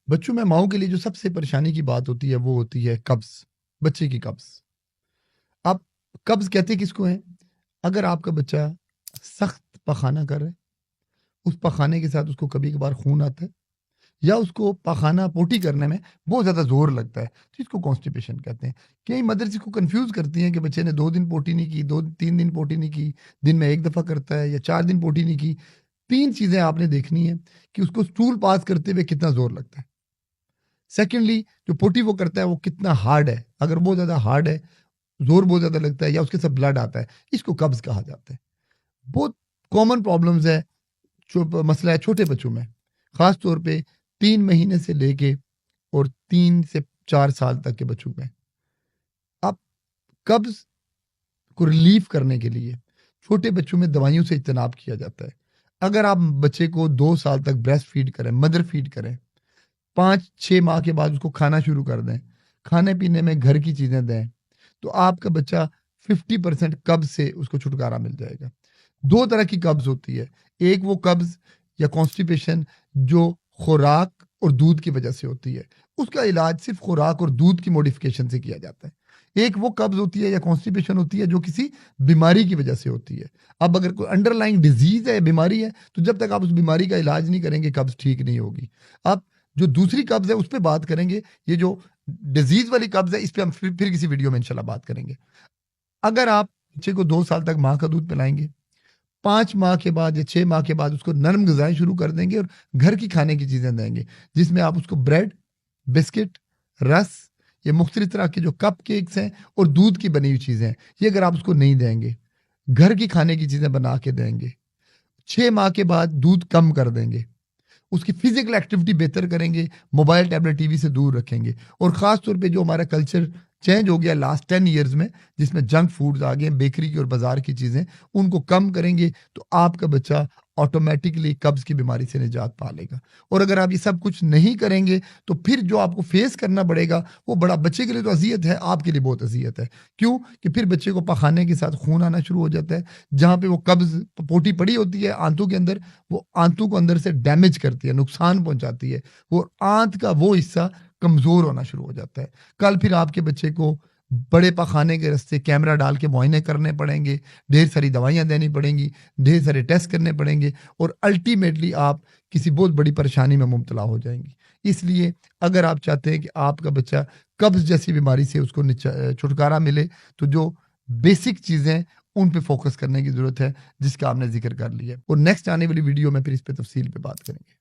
بچوں میں ماؤں کے لیے جو سب سے پریشانی کی بات ہوتی ہے وہ ہوتی ہے قبض، بچے کی قبض۔ آپ قبض کہتے کس کو ہیں؟ اگر آپ کا بچہ سخت پخانہ کر رہے، اس پخانے کے ساتھ اس کو کبھی کبھار خون آتا ہے، یا اس کو پخانہ پوٹی کرنے میں بہت زیادہ زور لگتا ہے، تو اس کو کانسٹیپیشن کہتے ہیں۔ کئی مدرس اس کو کنفیوز کرتی ہیں کہ بچے نے 2 دن پوٹی نہیں کی، 2-3 دن پوٹی نہیں کی، دن میں 1 دفعہ کرتا ہے، یا 4 دن پوٹی نہیں کی۔ 3 چیزیں آپ نے دیکھنی ہے کہ اس کو اسٹول پاس کرتے ہوئے کتنا زور لگتا ہے۔ سیکنڈلی، جو پوٹی وہ کرتا ہے وہ کتنا ہارڈ ہے۔ اگر بہت زیادہ ہارڈ ہے، زور بہت زیادہ لگتا ہے، یا اس کے ساتھ بلڈ آتا ہے، اس کو قبض کہا جاتا ہے۔ بہت کامن پرابلمز ہے، مسئلہ ہے چھوٹے بچوں میں، خاص طور پہ 3 مہینے سے لے کے اور 3 سے 4 سال تک کے بچوں میں۔ اب قبض کو ریلیف کرنے کے لیے چھوٹے بچوں میں دوائیوں سے اجتناب کیا جاتا ہے۔ اگر آپ بچے کو 2 سال تک بریسٹ فیڈ کریں، مدر فیڈ کریں، 5-6 ماہ کے بعد اس کو کھانا شروع کر دیں، کھانے پینے میں گھر کی چیزیں دیں، تو آپ کا بچہ 50% قبض سے اس کو چھٹکارا مل جائے گا۔ 2 طرح کی قبض ہوتی ہے، ایک وہ قبض یا کانسٹیپیشن جو خوراک اور دودھ کی وجہ سے ہوتی ہے، اس کا علاج صرف خوراک اور دودھ کی موڈیفیکیشن سے کیا جاتا ہے۔ ایک وہ قبض ہوتی ہے یا کانسٹیپیشن ہوتی ہے جو کسی بیماری کی وجہ سے ہوتی ہے۔ اب اگر کوئی انڈر لائنگ ڈیزیز ہے، بیماری ہے، تو جب تک آپ اس بیماری کا علاج نہیں کریں گے قبض ٹھیک نہیں ہوگی۔ اب جو دوسری قبض ہے اس پہ بات کریں گے، یہ جو ڈیزیز والی قبض ہے اس پہ ہم پھر کسی ویڈیو میں انشاءاللہ بات کریں گے۔ اگر آپ بچے کو 2 سال تک ماں کا دودھ پلائیں گے، 5 ماہ کے بعد یا 6 ماہ کے بعد اس کو نرم غذائیں شروع کر دیں گے اور گھر کی کھانے کی چیزیں دیں گے، جس میں آپ اس کو بریڈ، بسکٹ، رس، یہ مختلف طرح کے جو کپ کیکس ہیں اور دودھ کی بنی ہوئی چیزیں ہیں، یہ اگر آپ اس کو نہیں دیں گے، گھر کی کھانے کی چیزیں بنا کے دیں گے، 6 ماہ کے بعد دودھ کم کر دیں گے، اس کی فزیکل ایکٹیویٹی بہتر کریں گے، موبائل ٹیبلٹ ٹی وی سے دور رکھیں گے، اور خاص طور پہ جو ہمارا کلچر چینج ہو گیا لاسٹ 10 ایئرز میں، جس میں جنک فوڈز آ گئے، بیکری کی اور بازار کی چیزیں، ان کو کم کریں گے تو آپ کا بچہ آٹومیٹکلی قبض کی بیماری سے نجات پا لے گا۔ اور اگر آپ یہ سب کچھ نہیں کریں گے تو پھر جو آپ کو فیس کرنا پڑے گا وہ بڑا، بچے کے لیے تو اذیت ہے، آپ کے لیے بہت اذیت ہے۔ کیوں کہ پھر بچے کو پخانے کے ساتھ خون آنا شروع ہو جاتا ہے، جہاں پہ وہ قبض پوٹی پڑی ہوتی ہے آنتوں کے اندر، وہ آنتوں کو اندر سے ڈیمیج کرتی ہے، نقصان پہنچاتی ہے، وہ آنت کا وہ حصہ کمزور ہونا شروع ہو جاتا ہے۔ کل پھر آپ کے بچے کو بڑے پخانے کے راستے کیمرہ ڈال کے معائنے کرنے پڑیں گے، ڈھیر ساری دوائیاں دینی پڑیں گی، ڈھیر سارے ٹیسٹ کرنے پڑیں گے، اور الٹیمیٹلی آپ کسی بہت بڑی پریشانی میں مبتلا ہو جائیں گی۔ اس لیے اگر آپ چاہتے ہیں کہ آپ کا بچہ قبض جیسی بیماری سے اس کو چھٹکارا ملے، تو جو بیسک چیزیں ان پہ فوکس کرنے کی ضرورت ہے، جس کا آپ نے ذکر کر لیا ہے، اور نیکسٹ آنے والی ویڈیو میں پھر اس پہ تفصیل پہ بات کریں گے۔